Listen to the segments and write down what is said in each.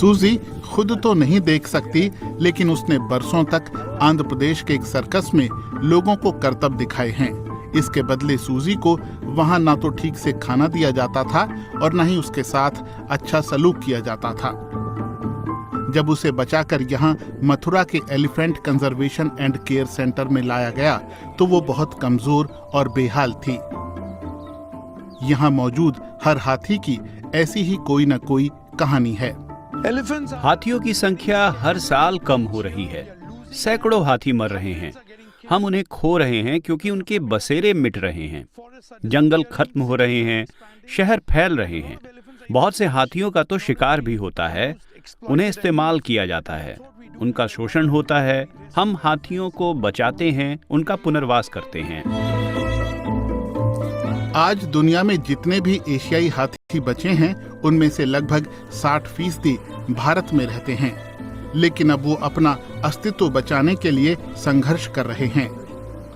सूजी खुद तो नहीं देख सकती, लेकिन उसने बरसों तक आंध्र प्रदेश के एक सर्कस में लोगों को करतब दिखाए हैं। इसके बदले सूजी को वहां ना तो ठीक से खाना दिया जाता था और न ही उसके साथ अच्छा सलूक किया जाता था। जब उसे बचाकर यहाँ मथुरा के elephant conservation and care centre में लाया गया तो वो बहुत कमजोर और बेहाल थी। यहाँ मौजूद हर हाथी की ऐसी ही कोई न कोई कहानी है। हाथियों की संख्या हर साल कम हो रही है। सैकड़ों हाथी मर रहे हैं। हम उन्हें खो रहे हैं क्योंकि उनके बसेरे मिट रहे हैं। जंगल खत्म हो रहे हैं, शहर फैल रहे हैं। बहुत से हाथियों का तो शिकार भी होता है, उन्हें इस्तेमाल किया जाता है, उनका शोषण होता है। हम हाथियों को बचाते हैं, उनका पुनर्वास करते हैं। आज दुनिया में जितने भी एशियाई हाथी बचे हैं, उनमें से लगभग 60% भारत में रहते हैं। लेकिन अब वो अपना अस्तित्व बचाने के लिए संघर्ष कर रहे हैं।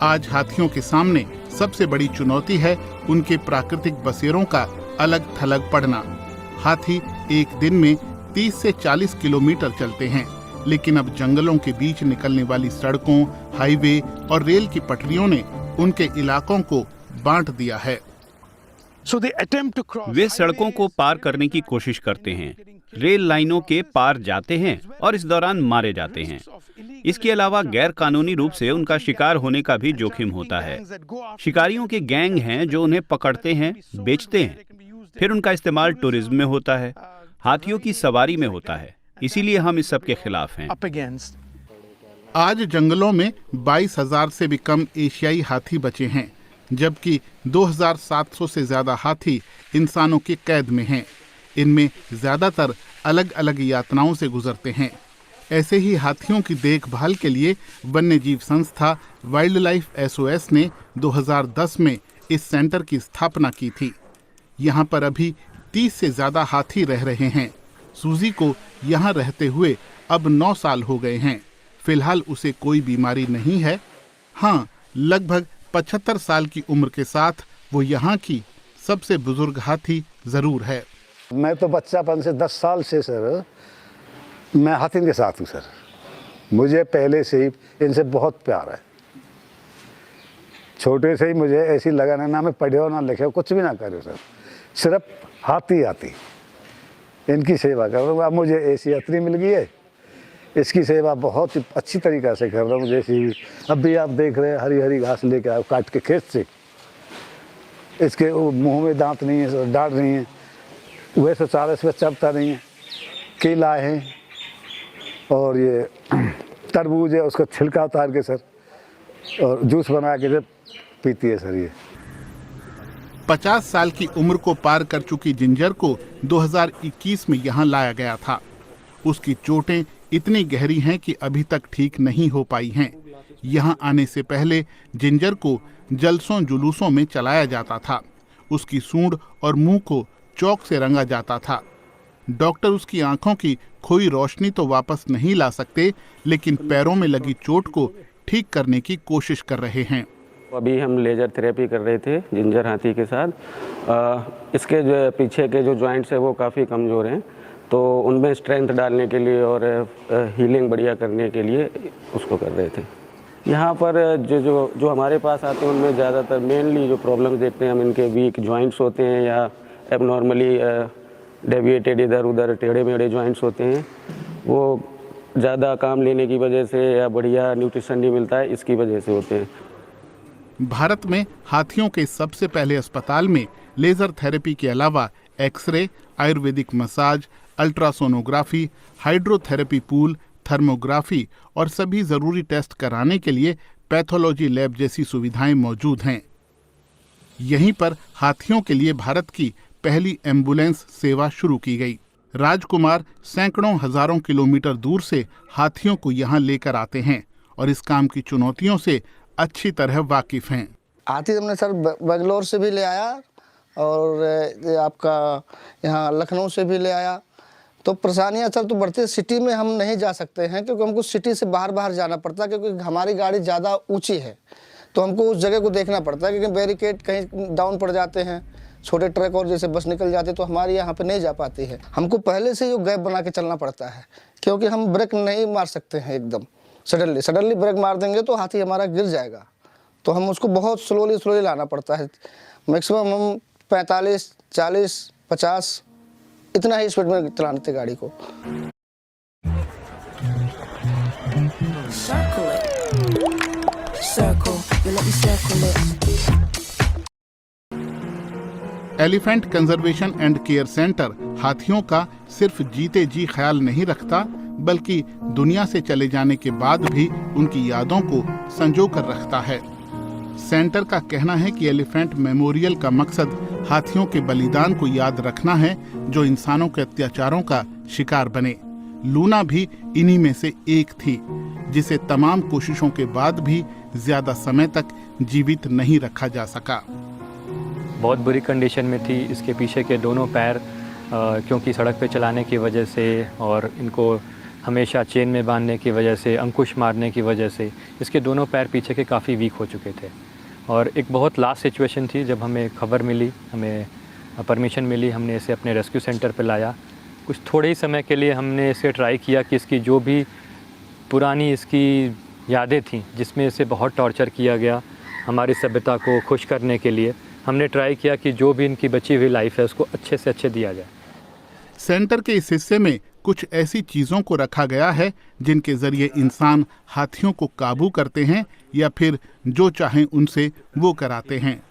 आज हाथियों के सामने सबसे बड़ी चुनौती है उनके प्राकृतिक बसेरों का अलग थलग पड़ना। हाथी एक दिन में 30 से 40 किलोमीटर चलते हैं, लेकिन अब जंगलों के बीच निकलने वाली सड़कों, हाईवे और रेल की पटरियों ने उनके इलाकों को बांट दिया है। वे सड़कों को पार करने की कोशिश करते हैं, रेल लाइनों के पार जाते हैं और इस दौरान मारे जाते हैं। इसके अलावा गैर कानूनी रूप से उनका शिकार होने का भी जोखिम होता है। शिकारियों के गैंग हैं जो उन्हें पकड़ते हैं, बेचते हैं, फिर उनका इस्तेमाल टूरिज्म में होता है, हाथियों की सवारी में होता है। इसीलिए हम इस सब के खिलाफ हैं। आज जंगलों में 22,000 से भी कम एशियाई हाथी बचे हैं, जबकि 2,700 से ज्यादा हाथी इंसानों की कैद में हैं। इनमें ज्यादातर अलग अलग यातनाओं से गुजरते हैं। ऐसे ही हाथियों की देखभाल के लिए वन्यजीव संस्था वाइल्ड लाइफ SOS ने 2010 में इस सेंटर की स्थापना की थी। यहाँ पर अभी 30 से ज्यादा हाथी रह रहे हैं। सूजी को यहाँ रहते हुए अब 9 साल हो गए हैं। फिलहाल उसे कोई बीमारी नहीं है। हाँ, लगभग 75 साल की उम्र के साथ वो यहाँ की सबसे बुजुर्ग हाथी जरूर है। मैं तो बच्चापन से 10 साल से सर मैं हाथी के साथ हूँ सर। मुझे पहले से ही इनसे बहुत प्यार है। छोटे से ही मुझे ऐसी लगा ना मैं पढ़े हो ना लिखे हो, कुछ भी ना करे सर, सिर्फ हाथी इनकी सेवा कर रहा हूँ। अब मुझे ऐसी यात्री मिल गई है, इसकी सेवा बहुत ही अच्छी तरीक़ा से कर रहा हूँ। जैसे अब भी आप देख रहे हैं, हरी हरी घास लेके आए काट के खेत से। इसके मुंह में दांत नहीं है, डांट नहीं है, वैसे चारा इस पर चबता नहीं है। केला है और ये तरबूज है, उसका छिलका उतार के सर और जूस बना के पीती है सर। ये 50 साल की उम्र को पार कर चुकी जिंजर को 2021 में यहाँ लाया गया था। उसकी चोटें इतनी गहरी हैं कि अभी तक ठीक नहीं हो पाई हैं। यहाँ आने से पहले जिंजर को जलसों जुलूसों में चलाया जाता था। उसकी सूंड और मुंह को चौक से रंगा जाता था। डॉक्टर उसकी आंखों की खोई रोशनी तो वापस नहीं ला सकते, लेकिन पैरों में लगी चोट को ठीक करने की कोशिश कर रहे हैं। अभी हम लेजर थेरेपी कर रहे थे जिंजर हाथी के साथ। इसके जो पीछे के जो जॉइंट्स है वो काफ़ी कमज़ोर हैं, तो उनमें स्ट्रेंथ डालने के लिए और हीलिंग बढ़िया करने के लिए उसको कर रहे थे। यहाँ पर जो हमारे पास आते हैं उनमें ज़्यादातर मेनली जो प्रॉब्लम्स देखते हैं हम, इनके वीक जॉइंट्स होते हैं या एबनॉर्मली डेविएटेड इधर उधर टेढ़े मेढ़े जॉइंट्स होते हैं। वो ज़्यादा काम लेने की वजह से या बढ़िया न्यूट्रिशन नहीं मिलता है, इसकी वजह से होते हैं। भारत में हाथियों के सबसे पहले अस्पताल में लेजर थेरेपी के अलावा x ray, Ayurvedic massage, ultrasonography, hydrotherapy pool, thermography और सभी जरूरी टेस्ट कराने के लिए पैथोलॉजी लैब जैसी सुविधाएं मौजूद हैं। यहीं पर हाथियों के लिए भारत की पहली एम्बुलेंस सेवा शुरू की गई। राजकुमार सैकड़ों हजारों किलोमीटर दूर से हाथियों को यहाँ लेकर आते हैं और इस काम की चुनौतियों से अच्छी तरह वाकिफ हैं। हाथी हमने सर बेंगलोर से भी ले आया और आपका यहाँ लखनऊ से भी ले आया। तो परेशानियाँ सर तो बढ़ती है। सिटी में हम नहीं जा सकते हैं क्योंकि हमको सिटी से बाहर जाना पड़ता है, क्योंकि हमारी गाड़ी ज़्यादा ऊंची है, तो हमको उस जगह को देखना पड़ता है, क्योंकि बैरिकेड कहीं डाउन पड़ जाते हैं, छोटे ट्रक और जैसे बस निकल जाते तो हमारे यहाँ पे नहीं जा पाती है। हमको पहले से जो गैप बना के चलना पड़ता है, क्योंकि हम ब्रेक नहीं मार सकते हैं एकदम सडनली ब्रेक मार देंगे तो हाथी हमारा गिर जाएगा। तो हम उसको बहुत स्लोली लाना पड़ता है। मैक्सिमम हम 45, 40, 50 इतना ही स्पीड में चलाते थे गाड़ी को। Elephant conservation and care centre हाथियों का सिर्फ जीते जी ख्याल नहीं रखता, बल्कि दुनिया से चले जाने के बाद भी उनकी यादों को संजो कर रखता है। सेंटर का कहना है कि एलिफेंट मेमोरियल का मकसद हाथियों के बलिदान को याद रखना है जो इंसानों के अत्याचारों का शिकार बने। लूना भी इन्हीं में से एक थी, जिसे तमाम कोशिशों के बाद भी ज्यादा समय तक जीवित नहीं रखा जा सका। बहुत बुरी कंडीशन में थी। इसके पीछे के दोनों पैर क्योंकि सड़क पे चलाने की वजह से और इनको हमेशा चेन में बांधने की वजह से, अंकुश मारने की वजह से इसके दोनों पैर पीछे के काफ़ी वीक हो चुके थे। और एक बहुत लास्ट सिचुएशन थी जब हमें खबर मिली, हमें परमिशन मिली, हमने इसे अपने रेस्क्यू सेंटर पे लाया। कुछ थोड़े ही समय के लिए हमने इसे ट्राई किया कि इसकी जो भी पुरानी इसकी यादें थीं जिसमें इसे बहुत टॉर्चर किया गया हमारी सभ्यता को खुश करने के लिए, हमने ट्राई किया कि जो भी इनकी बची हुई लाइफ है उसको अच्छे से अच्छे दिया जाए। सेंटर के इस हिस्से में कुछ ऐसी चीजों को रखा गया है जिनके जरिए इंसान हाथियों को काबू करते हैं या फिर जो चाहें उनसे वो कराते हैं।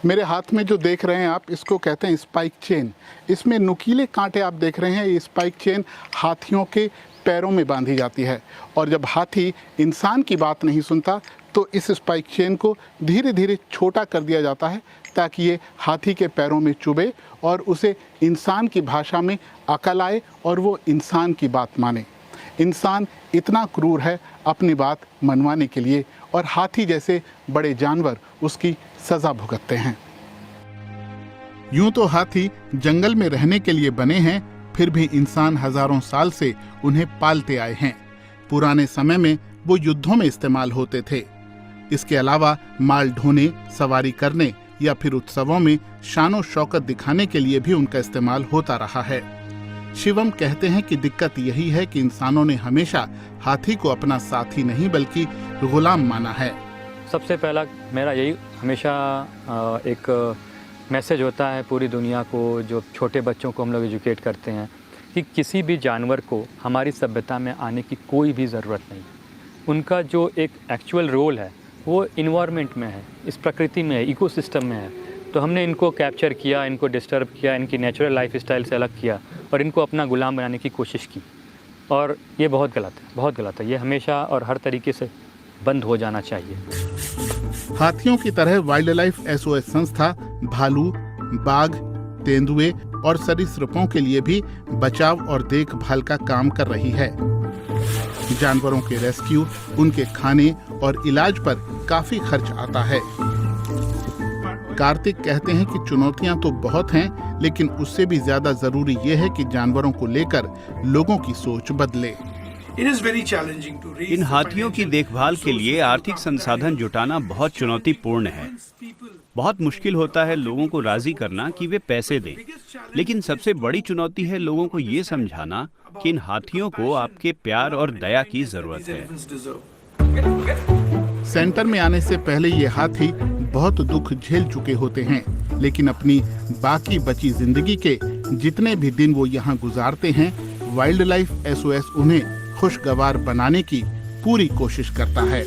मेरे हाथ में जो देख रहे हैं आप, इसको कहते हैं स्पाइक चेन। इसमें नुकीले कांटे आप देख रहे हैं। ये स्पाइक चेन हाथियों के पैरों में बांधी जाती है और जब हाथी इंसान की बात नहीं सुनता तो इस स्पाइक चेन को धीरे धीरे छोटा कर दिया जाता है ताकि ये हाथी के पैरों में चुभे और उसे इंसान की भाषा में अकल आए और वो इंसान की बात माने। इंसान इतना क्रूर है अपनी बात मनवाने के लिए और हाथी जैसे बड़े जानवर उसकी सज़ा भुगतते हैं। यूं तो हाथी जंगल में रहने के लिए बने हैं, फिर भी इंसान हजारों साल से उन्हें पालते आए हैं। पुराने समय में वो युद्धों में इस्तेमाल होते थे। इसके अलावा माल ढोने, सवारी करने या फिर उत्सवों में शानो शौकत दिखाने के लिए भी उनका इस्तेमाल होता रहा है। शिवम कहते हैं कि दिक्कत यही है कि इंसानों ने हमेशा हाथी को अपना साथी नहीं बल्कि गुलाम माना है। सबसे पहला मेरा यही हमेशा एक मैसेज होता है पूरी दुनिया को, जो छोटे बच्चों को हम लोग एजुकेट करते हैं कि किसी भी जानवर को हमारी सभ्यता में आने की कोई भी ज़रूरत नहीं। उनका जो एक एक्चुअल रोल है वो इन्वायरमेंट में है, इस प्रकृति में है, इकोसिस्टम में है। तो हमने इनको कैप्चर किया, इनको डिस्टर्ब किया, इनकी नेचुरल लाइफ स्टाइल से अलग किया और इनको अपना गुलाम बनाने की कोशिश की। और ये बहुत गलत है, बहुत गलत है। ये हमेशा और हर तरीके से बंद हो जाना चाहिए। हाथियों की तरह वाइल्ड लाइफ SOS संस्था भालू, बाघ, तेंदुए और सरीसृपों के लिए भी बचाव और देखभाल का काम कर रही है। जानवरों के रेस्क्यू, उनके खाने और इलाज पर काफी खर्च आता है। कार्तिक कहते हैं कि चुनौतियां तो बहुत हैं, लेकिन उससे भी ज्यादा जरूरी ये है कि जानवरों को लेकर लोगों की सोच बदले। इन हाथियों की देखभाल के लिए आर्थिक संसाधन जुटाना बहुत चुनौतीपूर्ण है। बहुत मुश्किल होता है लोगों को राजी करना कि वे पैसे दें, लेकिन सबसे बड़ी चुनौती है लोगों को ये समझाना कि इन हाथियों को आपके प्यार और दया की जरूरत है। सेंटर में आने से पहले ये हाथी बहुत दुख झेल चुके होते हैं, लेकिन अपनी बाकी बची जिंदगी के जितने भी दिन वो यहाँ गुजारते हैं, वाइल्ड लाइफ SOS उन्हें खुशगवार बनाने की पूरी कोशिश करता है।